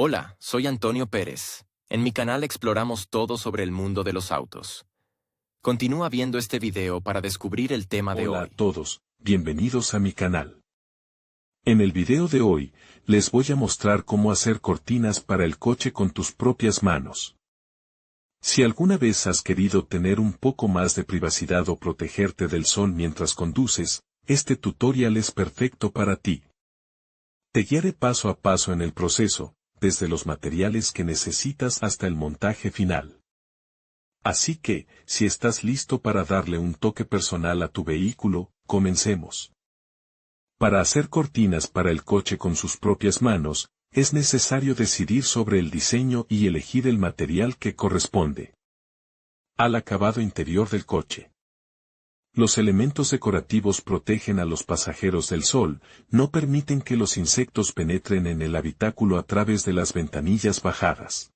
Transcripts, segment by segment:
Hola, soy Antonio Pérez. En mi canal exploramos todo sobre el mundo de los autos. Continúa viendo este video para descubrir el tema de Hola a hoy. todos, bienvenidos a mi canal. En el video de hoy, les voy a mostrar cómo hacer cortinas para el coche con tus propias manos. Si alguna vez has querido tener un poco más de privacidad o protegerte del sol mientras conduces, este tutorial es perfecto para ti. Te guiaré paso a paso en el proceso, desde los materiales que necesitas hasta el montaje final. Así que, si estás listo para darle un toque personal a tu vehículo, comencemos. Para hacer cortinas para el coche con sus propias manos, es necesario decidir sobre el diseño y elegir el material que corresponde al acabado interior del coche. Los elementos decorativos protegen a los pasajeros del sol, no permiten que los insectos penetren en el habitáculo a través de las ventanillas bajadas.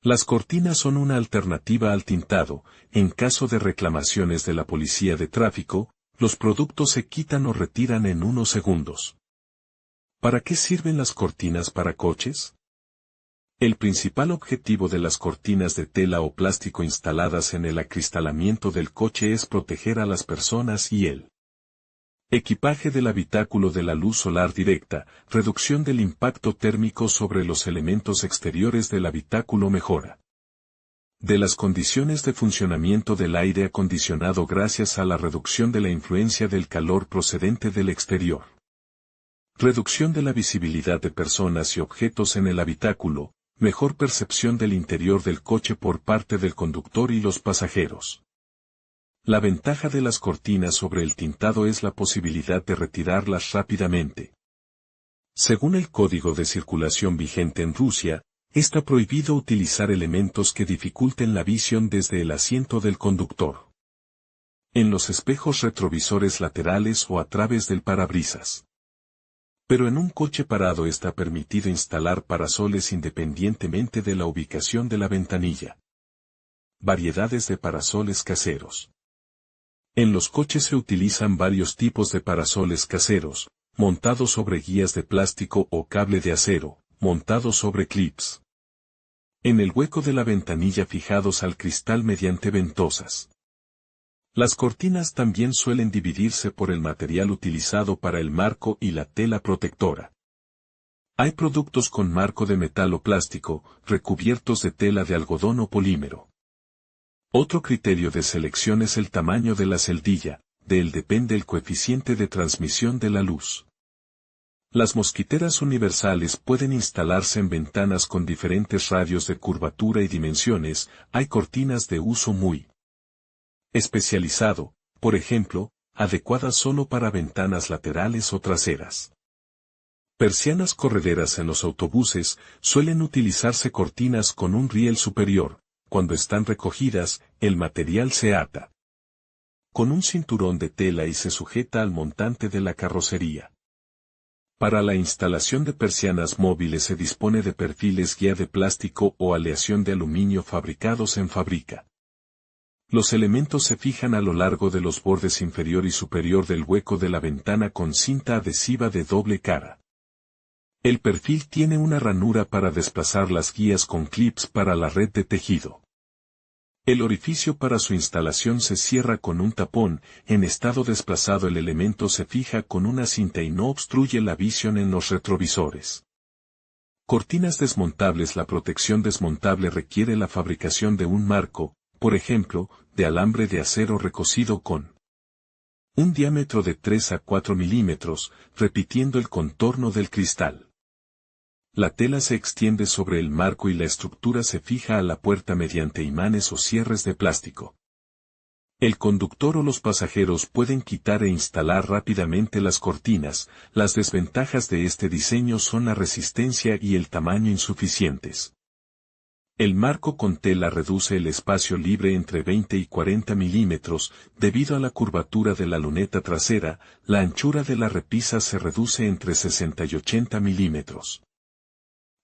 Las cortinas son una alternativa al tintado. En caso de reclamaciones de la policía de tráfico, los productos se quitan o retiran en unos segundos. ¿Para qué sirven las cortinas para coches? El principal objetivo de las cortinas de tela o plástico instaladas en el acristalamiento del coche es proteger a las personas y el equipaje del habitáculo de la luz solar directa, reducción del impacto térmico sobre los elementos exteriores del habitáculo, mejora de las condiciones de funcionamiento del aire acondicionado gracias a la reducción de la influencia del calor procedente del exterior. Reducción de la visibilidad de personas y objetos en el habitáculo, mejor percepción del interior del coche por parte del conductor y los pasajeros. La ventaja de las cortinas sobre el tintado es la posibilidad de retirarlas rápidamente. Según el código de circulación vigente en Rusia, está prohibido utilizar elementos que dificulten la visión desde el asiento del conductor, en los espejos retrovisores laterales o a través del parabrisas. Pero en un coche parado está permitido instalar parasoles independientemente de la ubicación de la ventanilla. Variedades de parasoles caseros. En los coches se utilizan varios tipos de parasoles caseros, montados sobre guías de plástico o cable de acero, montados sobre clips en el hueco de la ventanilla fijados al cristal mediante ventosas. Las cortinas también suelen dividirse por el material utilizado para el marco y la tela protectora. Hay productos con marco de metal o plástico, recubiertos de tela de algodón o polímero. Otro criterio de selección es el tamaño de la celdilla, de él depende el coeficiente de transmisión de la luz. Las mosquiteras universales pueden instalarse en ventanas con diferentes radios de curvatura y dimensiones. Hay cortinas de uso muy especializado, por ejemplo, adecuadas solo para ventanas laterales o traseras. Persianas correderas en los autobuses suelen utilizarse cortinas con un riel superior. Cuando están recogidas, el material se ata con un cinturón de tela y se sujeta al montante de la carrocería. Para la instalación de persianas móviles se dispone de perfiles guía de plástico o aleación de aluminio fabricados en fábrica. Los elementos se fijan a lo largo de los bordes inferior y superior del hueco de la ventana con cinta adhesiva de doble cara. El perfil tiene una ranura para desplazar las guías con clips para la red de tejido. El orificio para su instalación se cierra con un tapón. En estado desplazado el elemento se fija con una cinta y no obstruye la visión en los retrovisores. Cortinas desmontables. La protección desmontable requiere la fabricación de un marco, por ejemplo, de alambre de acero recocido con un diámetro de 3 a 4 milímetros, repitiendo el contorno del cristal. La tela se extiende sobre el marco y la estructura se fija a la puerta mediante imanes o cierres de plástico. El conductor o los pasajeros pueden quitar e instalar rápidamente las cortinas. Las desventajas de este diseño son la resistencia y el tamaño insuficientes. El marco con tela reduce el espacio libre entre 20 y 40 milímetros, debido a la curvatura de la luneta trasera. La anchura de la repisa se reduce entre 60 y 80 milímetros.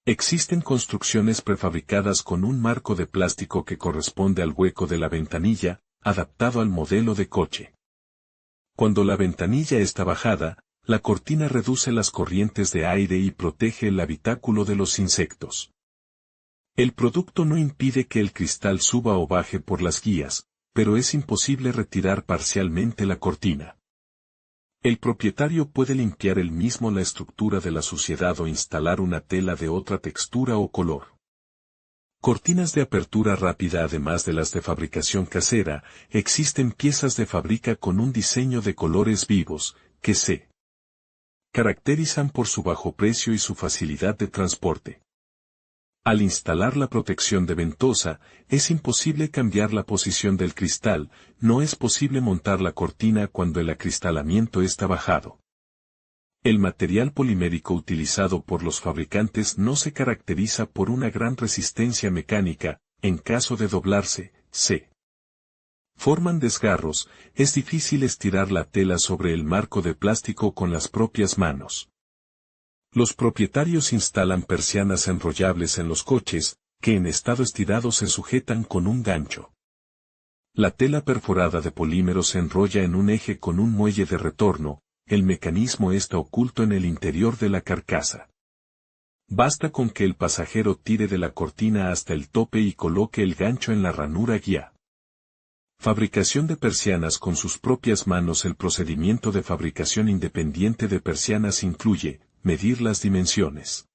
Existen construcciones prefabricadas con un marco de plástico que corresponde al hueco de la ventanilla, adaptado al modelo de coche. Cuando la ventanilla está bajada, La cortina reduce las corrientes de aire y protege el habitáculo de los insectos. El producto no impide que el cristal suba o baje por las guías, pero es imposible retirar parcialmente la cortina. El propietario puede limpiar él mismo la estructura de la suciedad o instalar una tela de otra textura o color. Cortinas de apertura rápida. Además de las de fabricación casera, existen piezas de fábrica con un diseño de colores vivos, que se caracterizan por su bajo precio y su facilidad de transporte. Al instalar la protección de ventosa, es imposible cambiar la posición del cristal, no es posible montar la cortina cuando el acristalamiento está bajado. El material polimérico utilizado por los fabricantes no se caracteriza por una gran resistencia mecánica, en caso de doblarse, se forman desgarros, es difícil estirar la tela sobre el marco de plástico con las propias manos. Los propietarios instalan persianas enrollables en los coches, que en estado estirado se sujetan con un gancho. La tela perforada de polímero se enrolla en un eje con un muelle de retorno, el mecanismo está oculto en el interior de la carcasa. Basta con que el pasajero tire de la cortina hasta el tope y coloque el gancho en la ranura guía. Fabricación de persianas con sus propias manos. El procedimiento de fabricación independiente de persianas incluye medir las dimensiones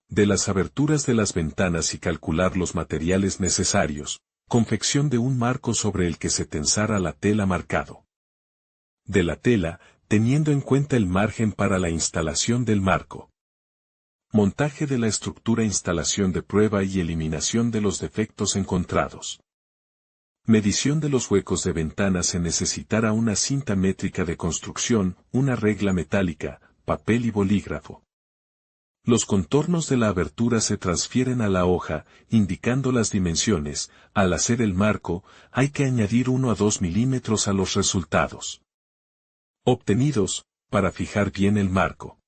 de las aberturas de las ventanas y calcular los materiales necesarios, confección de un marco sobre el que se tensara la tela marcado de la tela, teniendo en cuenta el margen para la instalación del marco. Montaje de la estructura, instalación de prueba y eliminación de los defectos encontrados. Medición de los huecos de ventana. Se necesitará una cinta métrica de construcción, una regla metálica, papel y bolígrafo. Los contornos de la abertura se transfieren a la hoja, indicando las dimensiones. Al hacer el marco, hay que añadir 1 a 2 milímetros a los resultados obtenidos, para fijar bien el marco.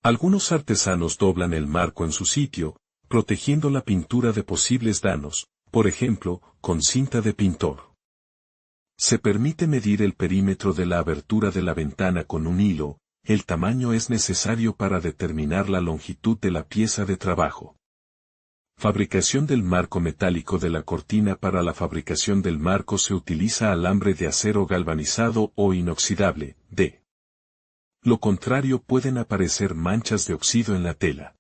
Algunos artesanos doblan el marco en su sitio, protegiendo la pintura de posibles daños, por ejemplo, con cinta de pintor. Se permite medir el perímetro de la abertura de la ventana con un hilo, el tamaño es necesario para determinar la longitud de la pieza de trabajo. Fabricación del marco metálico de la cortina. Para la fabricación del marco se utiliza alambre de acero galvanizado o inoxidable, de lo contrario pueden aparecer manchas de óxido en la tela.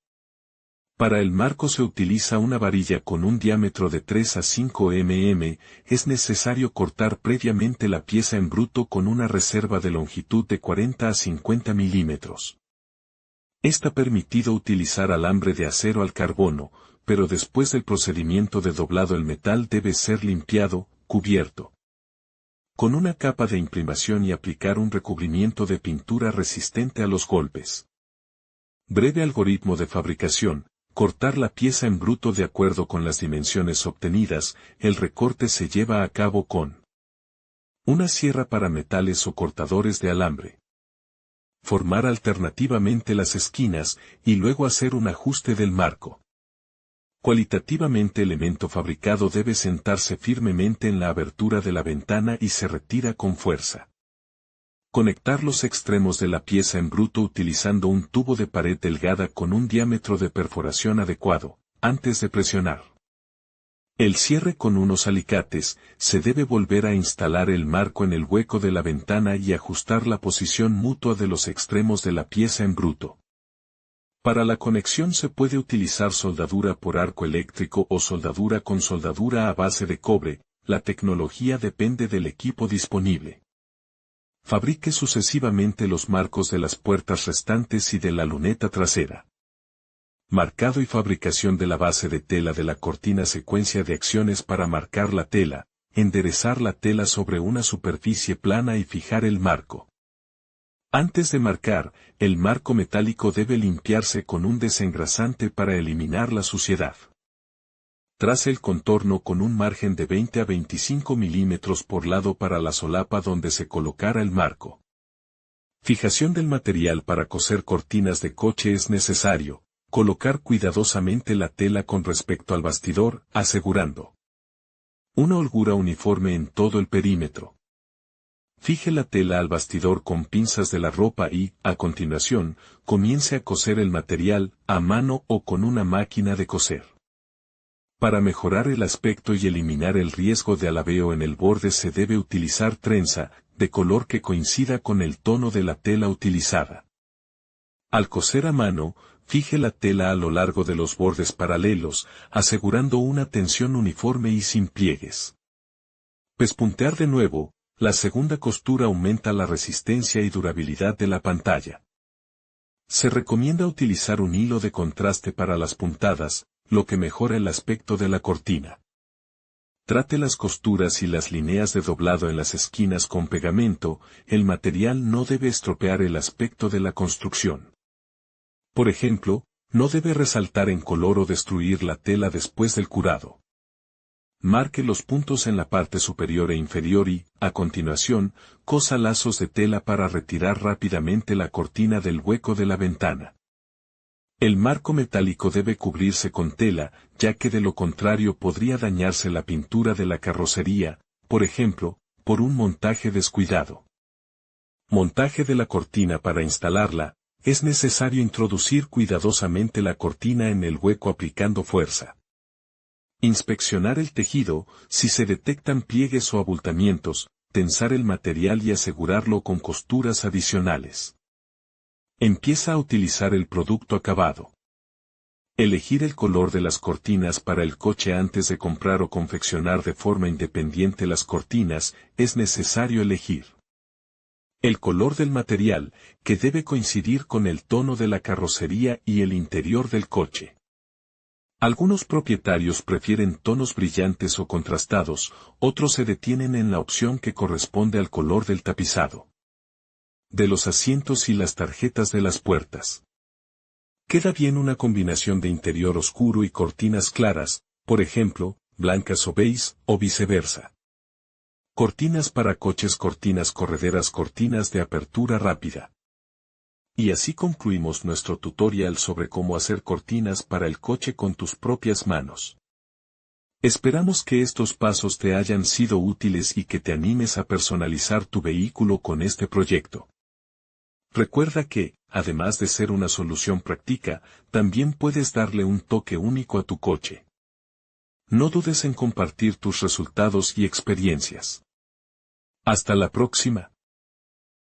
Para el marco se utiliza una varilla con un diámetro de 3 a 5 mm, es necesario cortar previamente la pieza en bruto con una reserva de longitud de 40 a 50 milímetros. Está permitido utilizar alambre de acero al carbono, pero después del procedimiento de doblado el metal debe ser limpiado, cubierto con una capa de imprimación y aplicar un recubrimiento de pintura resistente a los golpes. Breve algoritmo de fabricación: cortar la pieza en bruto de acuerdo con las dimensiones obtenidas. El recorte se lleva a cabo con una sierra para metales o cortadores de alambre. Formar alternativamente las esquinas, y luego hacer un ajuste del marco. Cualitativamente, el elemento fabricado debe sentarse firmemente en la abertura de la ventana y se retira con fuerza. Conectar los extremos de la pieza en bruto utilizando un tubo de pared delgada con un diámetro de perforación adecuado, antes de presionar el cierre con unos alicates. Se debe volver a instalar el marco en el hueco de la ventana y ajustar la posición mutua de los extremos de la pieza en bruto. Para la conexión se puede utilizar soldadura por arco eléctrico o soldadura con soldadura a base de cobre, la tecnología depende del equipo disponible. Fabrique sucesivamente los marcos de las puertas restantes y de la luneta trasera. Marcado y fabricación de la base de tela de la cortina. Secuencia de acciones para marcar la tela: enderezar la tela sobre una superficie plana y fijar el marco. Antes de marcar, el marco metálico debe limpiarse con un desengrasante para eliminar la suciedad. Trace el contorno con un margen de 20 a 25 milímetros por lado para la solapa donde se colocará el marco. Fijación del material. Para coser cortinas de coche es necesario colocar cuidadosamente la tela con respecto al bastidor, asegurando una holgura uniforme en todo el perímetro. Fije la tela al bastidor con pinzas de la ropa y, a continuación, comience a coser el material, a mano o con una máquina de coser. Para mejorar el aspecto y eliminar el riesgo de alabeo en el borde se debe utilizar trenza, de color que coincida con el tono de la tela utilizada. Al coser a mano, fije la tela a lo largo de los bordes paralelos, asegurando una tensión uniforme y sin pliegues. Pespuntear de nuevo. La segunda costura aumenta la resistencia y durabilidad de la pantalla. Se recomienda utilizar un hilo de contraste para las puntadas, lo que mejora el aspecto de la cortina. Trate las costuras y las líneas de doblado en las esquinas con pegamento, el material no debe estropear el aspecto de la construcción. Por ejemplo, no debe resaltar en color o destruir la tela después del curado. Marque los puntos en la parte superior e inferior y, a continuación, cosa lazos de tela para retirar rápidamente la cortina del hueco de la ventana. El marco metálico debe cubrirse con tela, ya que de lo contrario podría dañarse la pintura de la carrocería, por ejemplo, por un montaje descuidado. Montaje de la cortina. Para instalarla, es necesario introducir cuidadosamente la cortina en el hueco aplicando fuerza. Inspeccionar el tejido, si se detectan pliegues o abultamientos, tensar el material y asegurarlo con costuras adicionales. Empieza a utilizar el producto acabado. Elegir el color de las cortinas para el coche. Antes de comprar o confeccionar de forma independiente las cortinas, es necesario elegir el color del material, que debe coincidir con el tono de la carrocería y el interior del coche. Algunos propietarios prefieren tonos brillantes o contrastados, otros se detienen en la opción que corresponde al color del tapizado de los asientos y las tarjetas de las puertas. Queda bien una combinación de interior oscuro y cortinas claras, por ejemplo, blancas o beige, o viceversa. Cortinas para coches, cortinas correderas, cortinas de apertura rápida. Y así concluimos nuestro tutorial sobre cómo hacer cortinas para el coche con tus propias manos. Esperamos que estos pasos te hayan sido útiles y que te animes a personalizar tu vehículo con este proyecto. Recuerda que, además de ser una solución práctica, también puedes darle un toque único a tu coche. No dudes en compartir tus resultados y experiencias. Hasta la próxima.